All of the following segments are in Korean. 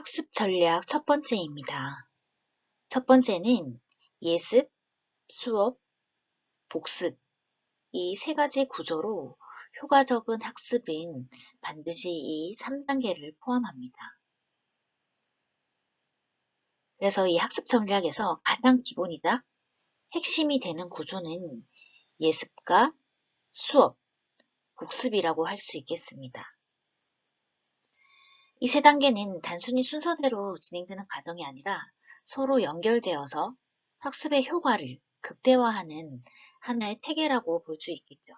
학습 전략 첫 번째입니다. 첫 번째는 예습, 수업, 복습 이 세 가지 구조로 효과적인 학습은 반드시 이 3단계를 포함합니다. 그래서 이 학습 전략에서 가장 기본이자 핵심이 되는 구조는 예습과 수업, 복습이라고 할 수 있겠습니다. 이 세 단계는 단순히 순서대로 진행되는 과정이 아니라 서로 연결되어서 학습의 효과를 극대화하는 하나의 체계라고 볼 수 있겠죠.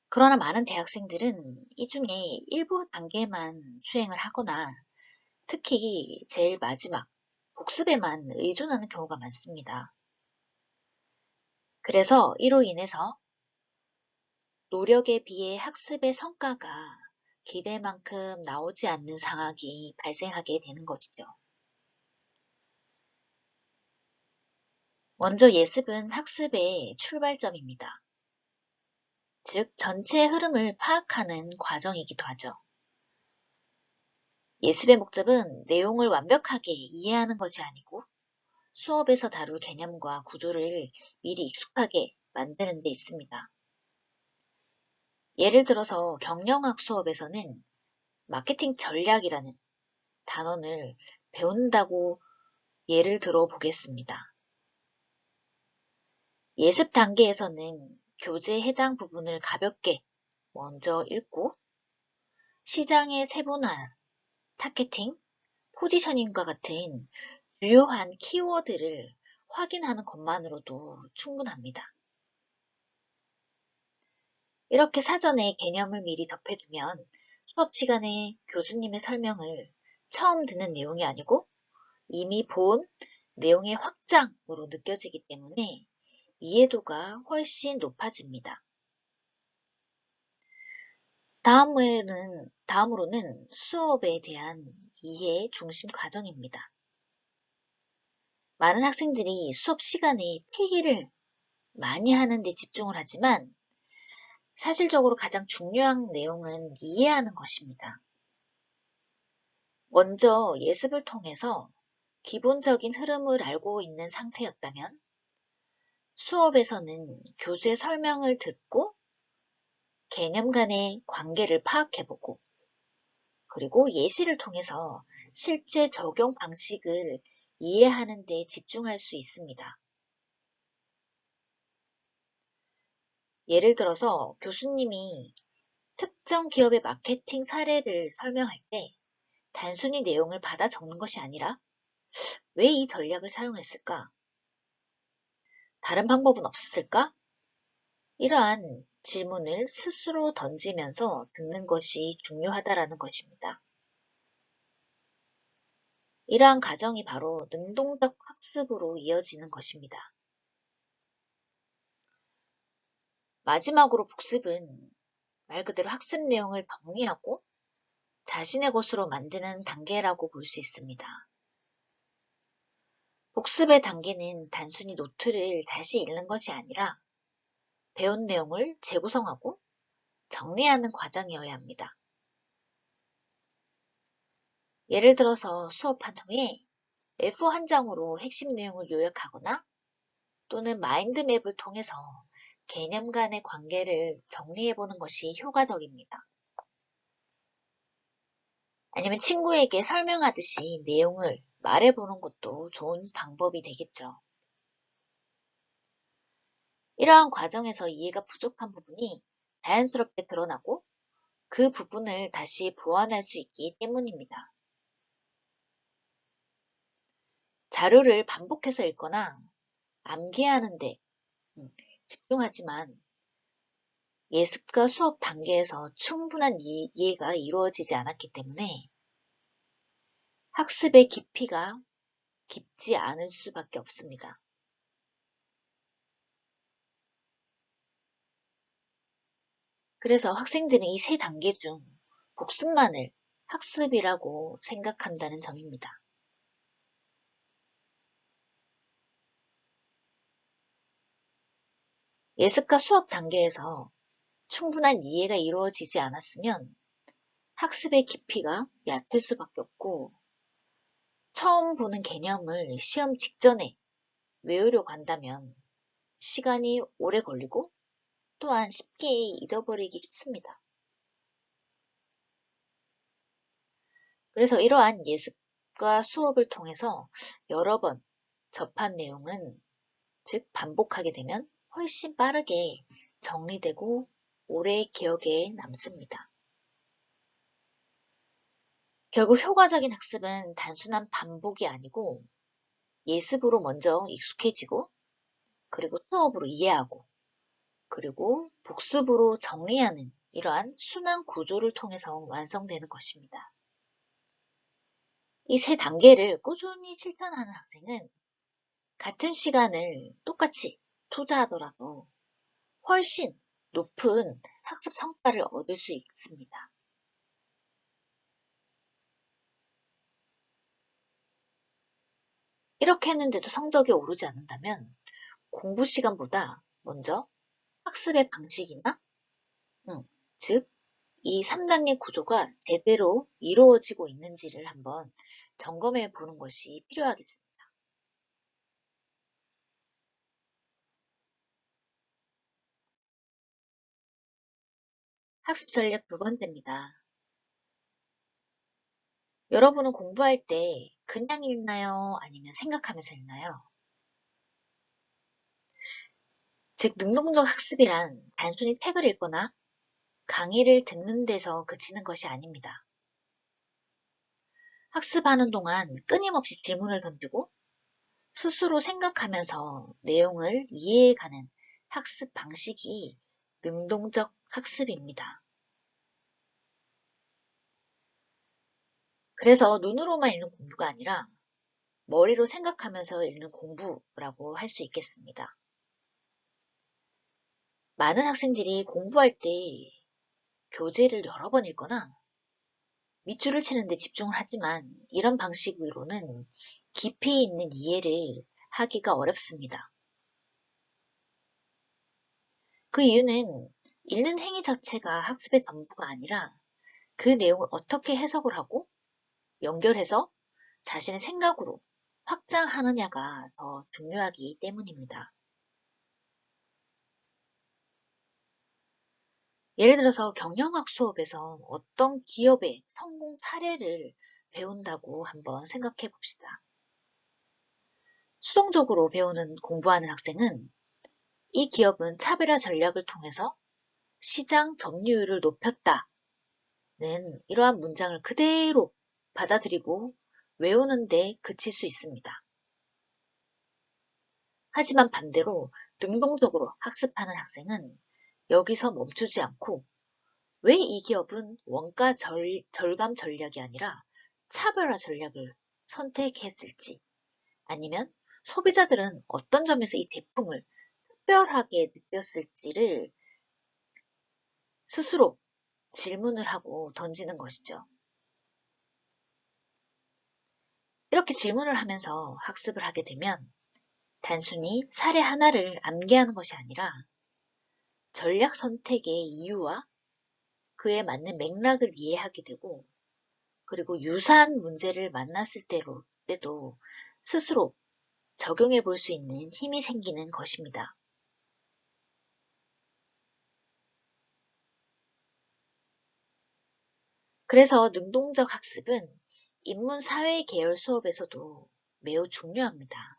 그러나 많은 대학생들은 이 중에 일부 단계만 수행을 하거나 특히 제일 마지막 복습에만 의존하는 경우가 많습니다. 그래서 이로 인해서 노력에 비해 학습의 성과가 기대만큼 나오지 않는 상황이 발생하게 되는 것이죠. 먼저 예습은 학습의 출발점입니다. 즉, 전체 흐름을 파악하는 과정이기도 하죠. 예습의 목적은 내용을 완벽하게 이해하는 것이 아니고 수업에서 다룰 개념과 구조를 미리 익숙하게 만드는 데 있습니다. 예를 들어서 경영학 수업에서는 마케팅 전략이라는 단원을 배운다고 예를 들어 보겠습니다. 예습 단계에서는 교재에 해당 부분을 가볍게 먼저 읽고 시장의 세분화, 타겟팅, 포지셔닝과 같은 주요한 키워드를 확인하는 것만으로도 충분합니다. 이렇게 사전에 개념을 미리 덮여두면 수업 시간에 교수님의 설명을 처음 듣는 내용이 아니고 이미 본 내용의 확장으로 느껴지기 때문에 이해도가 훨씬 높아집니다. 다음으로는 수업에 대한 이해 중심 과정입니다. 많은 학생들이 수업 시간에 필기를 많이 하는 데 집중을 하지만 사실적으로 가장 중요한 내용은 이해하는 것입니다. 먼저 예습을 통해서 기본적인 흐름을 알고 있는 상태였다면 수업에서는 교수의 설명을 듣고 개념 간의 관계를 파악해보고 그리고 예시를 통해서 실제 적용 방식을 이해하는 데 집중할 수 있습니다. 예를 들어서 교수님이 특정 기업의 마케팅 사례를 설명할 때 단순히 내용을 받아 적는 것이 아니라 왜 이 전략을 사용했을까? 다른 방법은 없었을까? 이러한 질문을 스스로 던지면서 듣는 것이 중요하다라는 것입니다. 이러한 과정이 바로 능동적 학습으로 이어지는 것입니다. 마지막으로 복습은 말 그대로 학습 내용을 정리하고 자신의 것으로 만드는 단계라고 볼 수 있습니다. 복습의 단계는 단순히 노트를 다시 읽는 것이 아니라 배운 내용을 재구성하고 정리하는 과정이어야 합니다. 예를 들어서 수업한 후에 A4 한 장으로 핵심 내용을 요약하거나 또는 마인드맵을 통해서 개념 간의 관계를 정리해보는 것이 효과적입니다. 아니면 친구에게 설명하듯이 내용을 말해보는 것도 좋은 방법이 되겠죠. 이러한 과정에서 이해가 부족한 부분이 자연스럽게 드러나고 그 부분을 다시 보완할 수 있기 때문입니다. 자료를 반복해서 읽거나 암기하는 데 집중하지만 예습과 수업 단계에서 충분한 이해가 이루어지지 않았기 때문에 학습의 깊이가 깊지 않을 수밖에 없습니다. 그래서 학생들은 이 세 단계 중 복습만을 학습이라고 생각한다는 점입니다. 예습과 수업 단계에서 충분한 이해가 이루어지지 않았으면 학습의 깊이가 얕을 수밖에 없고, 처음 보는 개념을 시험 직전에 외우려고 한다면 시간이 오래 걸리고 또한 쉽게 잊어버리기 쉽습니다. 그래서 이러한 예습과 수업을 통해서 여러 번 접한 내용은, 즉 반복하게 되면 훨씬 빠르게 정리되고 오래 기억에 남습니다. 결국 효과적인 학습은 단순한 반복이 아니고 예습으로 먼저 익숙해지고, 그리고 수업으로 이해하고, 그리고 복습으로 정리하는 이러한 순환 구조를 통해서 완성되는 것입니다. 이 세 단계를 꾸준히 실천하는 학생은 같은 시간을 똑같이 투자하더라도 훨씬 높은 학습 성과를 얻을 수 있습니다. 이렇게 했는데도 성적이 오르지 않는다면 공부 시간보다 먼저 학습의 방식이나, 즉, 이 3단계 구조가 제대로 이루어지고 있는지를 한번 점검해 보는 것이 필요하겠습니다. 학습 전략 두 번째입니다. 여러분은 공부할 때 그냥 읽나요? 아니면 생각하면서 읽나요? 즉, 능동적 학습이란 단순히 책을 읽거나 강의를 듣는 데서 그치는 것이 아닙니다. 학습하는 동안 끊임없이 질문을 던지고 스스로 생각하면서 내용을 이해해가는 학습 방식이 능동적 학습입니다. 그래서 눈으로만 읽는 공부가 아니라 머리로 생각하면서 읽는 공부라고 할 수 있겠습니다. 많은 학생들이 공부할 때 교재를 여러 번 읽거나 밑줄을 치는 데 집중을 하지만 이런 방식으로는 깊이 있는 이해를 하기가 어렵습니다. 그 이유는 읽는 행위 자체가 학습의 전부가 아니라 그 내용을 어떻게 해석을 하고 연결해서 자신의 생각으로 확장하느냐가 더 중요하기 때문입니다. 예를 들어서 경영학 수업에서 어떤 기업의 성공 사례를 배운다고 한번 생각해 봅시다. 수동적으로 배우는 공부하는 학생은 이 기업은 차별화 전략을 통해서 시장 점유율을 높였다는 이러한 문장을 그대로 받아들이고 외우는데 그칠 수 있습니다. 하지만 반대로 능동적으로 학습하는 학생은 여기서 멈추지 않고 왜 이 기업은 원가 절감 전략이 아니라 차별화 전략을 선택했을지, 아니면 소비자들은 어떤 점에서 이 제품을 특별하게 느꼈을지를 스스로 질문을 하고 던지는 것이죠. 이렇게 질문을 하면서 학습을 하게 되면 단순히 사례 하나를 암기하는 것이 아니라 전략 선택의 이유와 그에 맞는 맥락을 이해하게 되고, 그리고 유사한 문제를 만났을 때도 스스로 적용해 볼 수 있는 힘이 생기는 것입니다. 그래서 능동적 학습은 인문사회 계열 수업에서도 매우 중요합니다.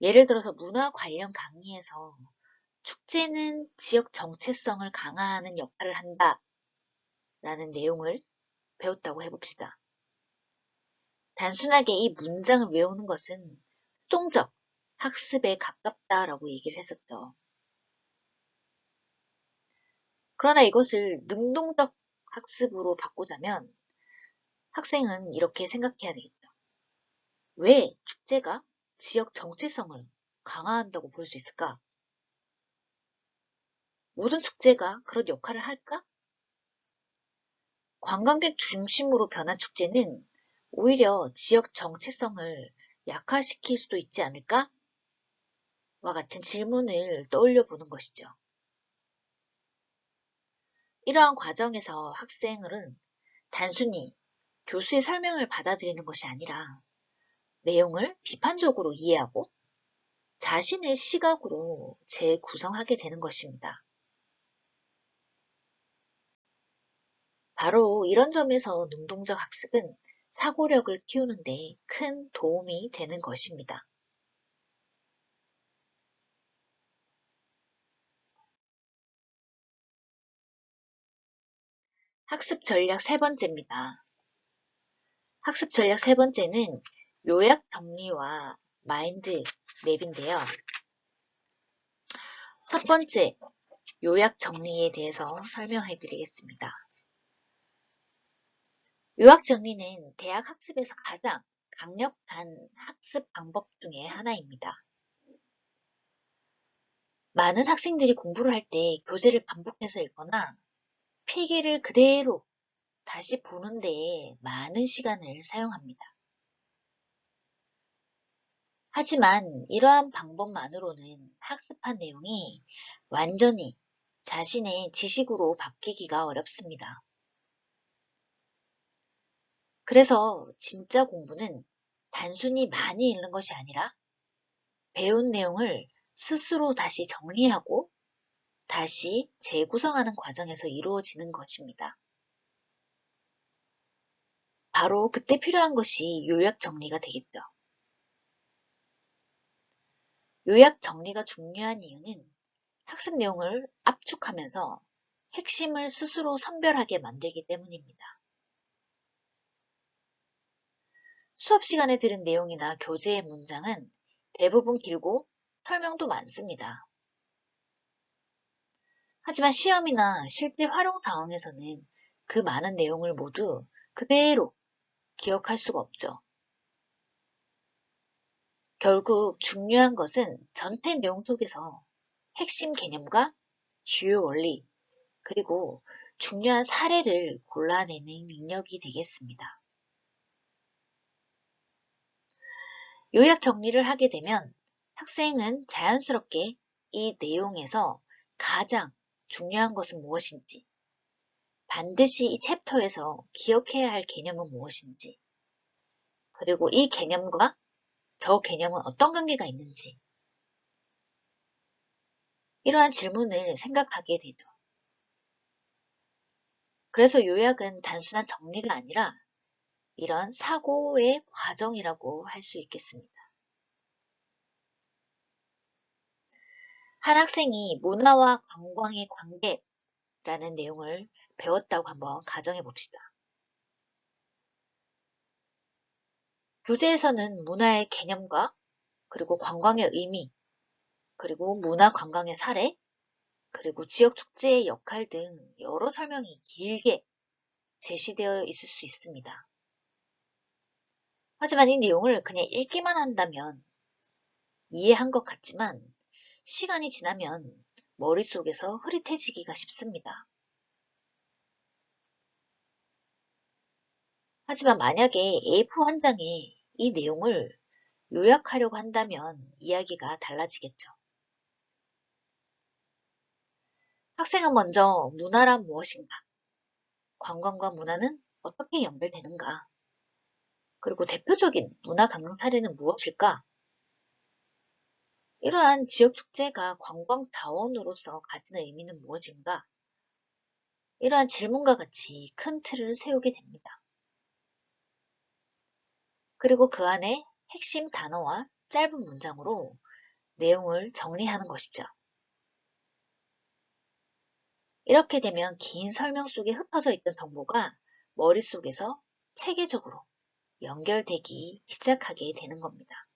예를 들어서 문화 관련 강의에서 축제는 지역 정체성을 강화하는 역할을 한다 라는 내용을 배웠다고 해봅시다. 단순하게 이 문장을 외우는 것은 수동적 학습에 가깝다라고 얘기를 했었죠. 그러나 이것을 능동적 학습으로 바꾸자면 학생은 이렇게 생각해야 되겠죠. 왜 축제가 지역 정체성을 강화한다고 볼 수 있을까? 모든 축제가 그런 역할을 할까? 관광객 중심으로 변한 축제는 오히려 지역 정체성을 약화시킬 수도 있지 않을까? 와 같은 질문을 떠올려 보는 것이죠. 이러한 과정에서 학생은 단순히 교수의 설명을 받아들이는 것이 아니라 내용을 비판적으로 이해하고 자신의 시각으로 재구성하게 되는 것입니다. 바로 이런 점에서 능동적 학습은 사고력을 키우는 데 큰 도움이 되는 것입니다. 학습 전략 세 번째입니다. 학습 전략 세 번째는 요약 정리와 마인드 맵인데요. 첫 번째, 요약 정리에 대해서 설명해 드리겠습니다. 요약 정리는 대학 학습에서 가장 강력한 학습 방법 중에 하나입니다. 많은 학생들이 공부를 할 때 교재를 반복해서 읽거나 필기를 그대로 다시 보는 데에 많은 시간을 사용합니다. 하지만 이러한 방법만으로는 학습한 내용이 완전히 자신의 지식으로 바뀌기가 어렵습니다. 그래서 진짜 공부는 단순히 많이 읽는 것이 아니라 배운 내용을 스스로 다시 정리하고 다시 재구성하는 과정에서 이루어지는 것입니다. 바로 그때 필요한 것이 요약 정리가 되겠죠. 요약 정리가 중요한 이유는 학습 내용을 압축하면서 핵심을 스스로 선별하게 만들기 때문입니다. 수업 시간에 들은 내용이나 교재의 문장은 대부분 길고 설명도 많습니다. 하지만 시험이나 실제 활용 상황에서는 그 많은 내용을 모두 그대로 기억할 수가 없죠. 결국 중요한 것은 전체 내용 속에서 핵심 개념과 주요 원리, 그리고 중요한 사례를 골라내는 능력이 되겠습니다. 요약 정리를 하게 되면 학생은 자연스럽게 이 내용에서 가장 중요한 것은 무엇인지, 반드시 이 챕터에서 기억해야 할 개념은 무엇인지, 그리고 이 개념과 저 개념은 어떤 관계가 있는지, 이러한 질문을 생각하게 되죠. 그래서 요약은 단순한 정리가 아니라 이런 사고의 과정이라고 할 수 있겠습니다. 한 학생이 문화와 관광의 관계라는 내용을 배웠다고 한번 가정해 봅시다. 교재에서는 문화의 개념과 그리고 관광의 의미, 그리고 문화 관광의 사례, 그리고 지역 축제의 역할 등 여러 설명이 길게 제시되어 있을 수 있습니다. 하지만 이 내용을 그냥 읽기만 한다면 이해한 것 같지만 시간이 지나면 머릿속에서 흐릿해지기가 쉽습니다. 하지만 만약에 A4 한 장에 이 내용을 요약하려고 한다면 이야기가 달라지겠죠. 학생은 먼저 문화란 무엇인가, 관광과 문화는 어떻게 연결되는가, 그리고 대표적인 문화 관광 사례는 무엇일까? 이러한 지역 축제가 관광 자원으로서 가지는 의미는 무엇인가? 이러한 질문과 같이 큰 틀을 세우게 됩니다. 그리고 그 안에 핵심 단어와 짧은 문장으로 내용을 정리하는 것이죠. 이렇게 되면 긴 설명 속에 흩어져 있던 정보가 머릿속에서 체계적으로 연결되기 시작하게 되는 겁니다.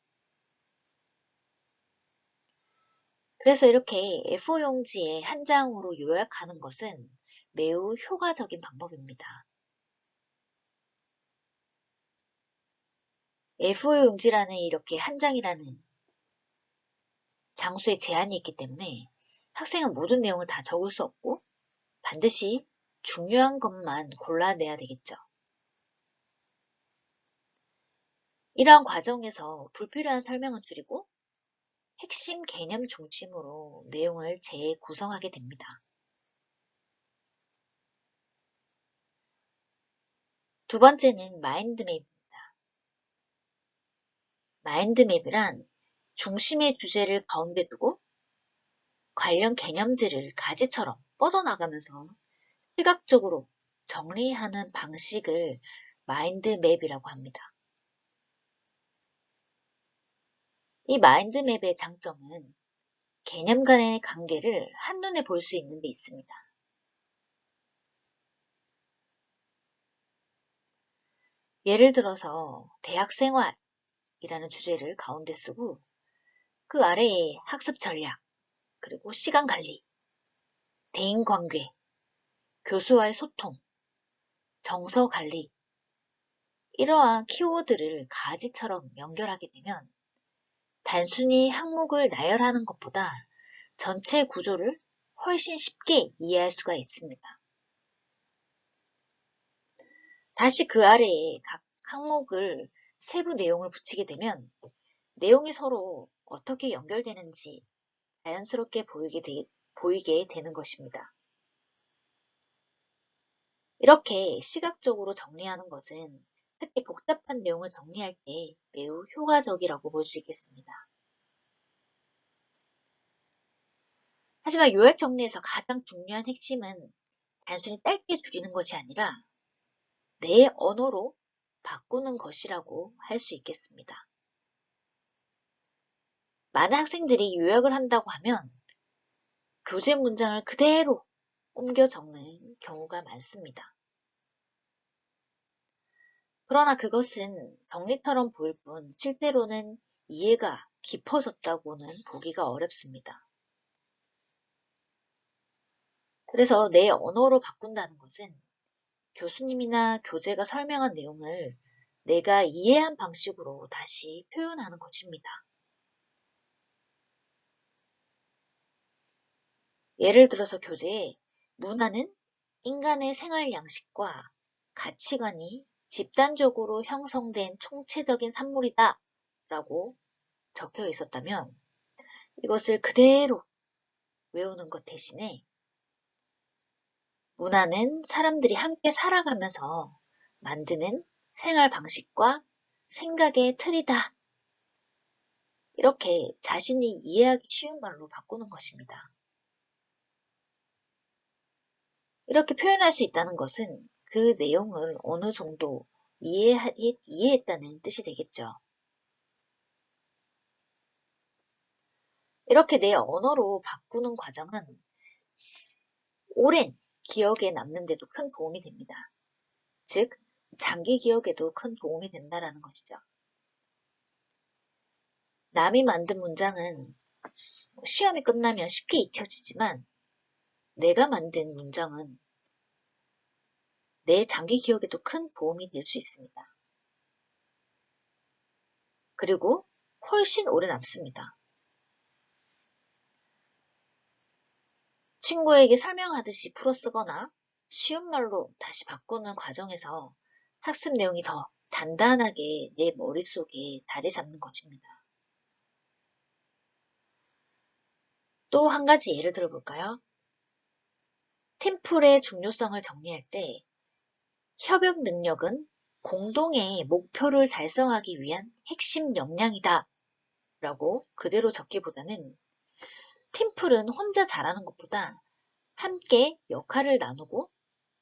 그래서 이렇게 A4 용지에 한 장으로 요약하는 것은 매우 효과적인 방법입니다. A4 용지라는 이렇게 한 장이라는 장수에 제한이 있기 때문에 학생은 모든 내용을 다 적을 수 없고 반드시 중요한 것만 골라내야 되겠죠. 이러한 과정에서 불필요한 설명은 줄이고 핵심 개념 중심으로 내용을 재구성하게 됩니다. 두 번째는 마인드맵입니다. 마인드맵이란 중심의 주제를 가운데 두고 관련 개념들을 가지처럼 뻗어나가면서 시각적으로 정리하는 방식을 마인드맵이라고 합니다. 이 마인드맵의 장점은 개념 간의 관계를 한눈에 볼 수 있는 데 있습니다. 예를 들어서 대학생활이라는 주제를 가운데 쓰고 그 아래에 학습 전략, 그리고 시간 관리, 대인관계, 교수와의 소통, 정서 관리, 이러한 키워드를 가지처럼 연결하게 되면 단순히 항목을 나열하는 것보다 전체 구조를 훨씬 쉽게 이해할 수가 있습니다. 다시 그 아래에 각 항목을 세부 내용을 붙이게 되면 내용이 서로 어떻게 연결되는지 자연스럽게 보이게 되는 것입니다. 이렇게 시각적으로 정리하는 것은 특히 복잡한 내용을 정리할 때 매우 효과적이라고 볼 수 있겠습니다. 하지만 요약 정리에서 가장 중요한 핵심은 단순히 짧게 줄이는 것이 아니라 내 언어로 바꾸는 것이라고 할 수 있겠습니다. 많은 학생들이 요약을 한다고 하면 교재 문장을 그대로 옮겨 적는 경우가 많습니다. 그러나 그것은 정리처럼 보일 뿐 실제로는 이해가 깊어졌다고는 보기가 어렵습니다. 그래서 내 언어로 바꾼다는 것은 교수님이나 교재가 설명한 내용을 내가 이해한 방식으로 다시 표현하는 것입니다. 예를 들어서 교재에 문화는 인간의 생활 양식과 가치관이 집단적으로 형성된 총체적인 산물이다 라고 적혀 있었다면 이것을 그대로 외우는 것 대신에 문화는 사람들이 함께 살아가면서 만드는 생활 방식과 생각의 틀이다. 이렇게 자신이 이해하기 쉬운 말로 바꾸는 것입니다. 이렇게 표현할 수 있다는 것은 그 내용을 어느 정도 이해했다는 뜻이 되겠죠. 이렇게 내 언어로 바꾸는 과정은 오랜 기억에 남는 데도 큰 도움이 됩니다. 즉, 장기 기억에도 큰 도움이 된다는 것이죠. 남이 만든 문장은 시험이 끝나면 쉽게 잊혀지지만 내가 만든 문장은 내 장기 기억에도 큰 도움이 될 수 있습니다. 그리고 훨씬 오래 남습니다. 친구에게 설명하듯이 풀어 쓰거나 쉬운 말로 다시 바꾸는 과정에서 학습 내용이 더 단단하게 내 머릿속에 자리 잡는 것입니다. 또 한 가지 예를 들어볼까요? 팀플의 중요성을 정리할 때 협업 능력은 공동의 목표를 달성하기 위한 핵심 역량이다 라고 그대로 적기보다는 팀플은 혼자 잘하는 것보다 함께 역할을 나누고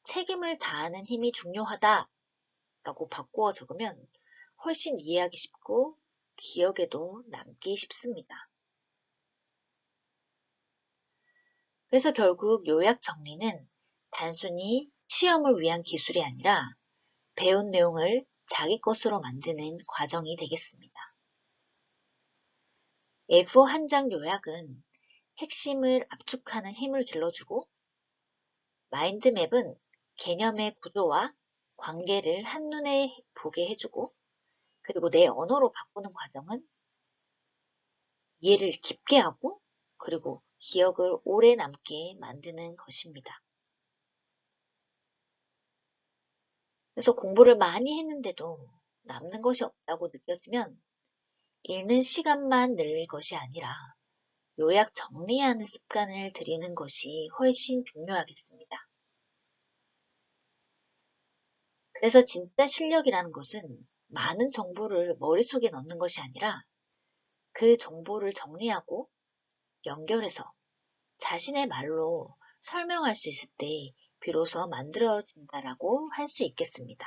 책임을 다하는 힘이 중요하다 라고 바꾸어 적으면 훨씬 이해하기 쉽고 기억에도 남기 쉽습니다. 그래서 결국 요약 정리는 단순히 시험을 위한 기술이 아니라 배운 내용을 자기 것으로 만드는 과정이 되겠습니다. A4 한 장 요약은 핵심을 압축하는 힘을 길러주고 마인드맵은 개념의 구조와 관계를 한눈에 보게 해주고 그리고 내 언어로 바꾸는 과정은 이해를 깊게 하고 그리고 기억을 오래 남게 만드는 것입니다. 그래서 공부를 많이 했는데도 남는 것이 없다고 느껴지면 읽는 시간만 늘릴 것이 아니라 요약 정리하는 습관을 들이는 것이 훨씬 중요하겠습니다. 그래서 진짜 실력이라는 것은 많은 정보를 머릿속에 넣는 것이 아니라 그 정보를 정리하고 연결해서 자신의 말로 설명할 수 있을 때 비로소 만들어진다라고 할 수 있겠습니다.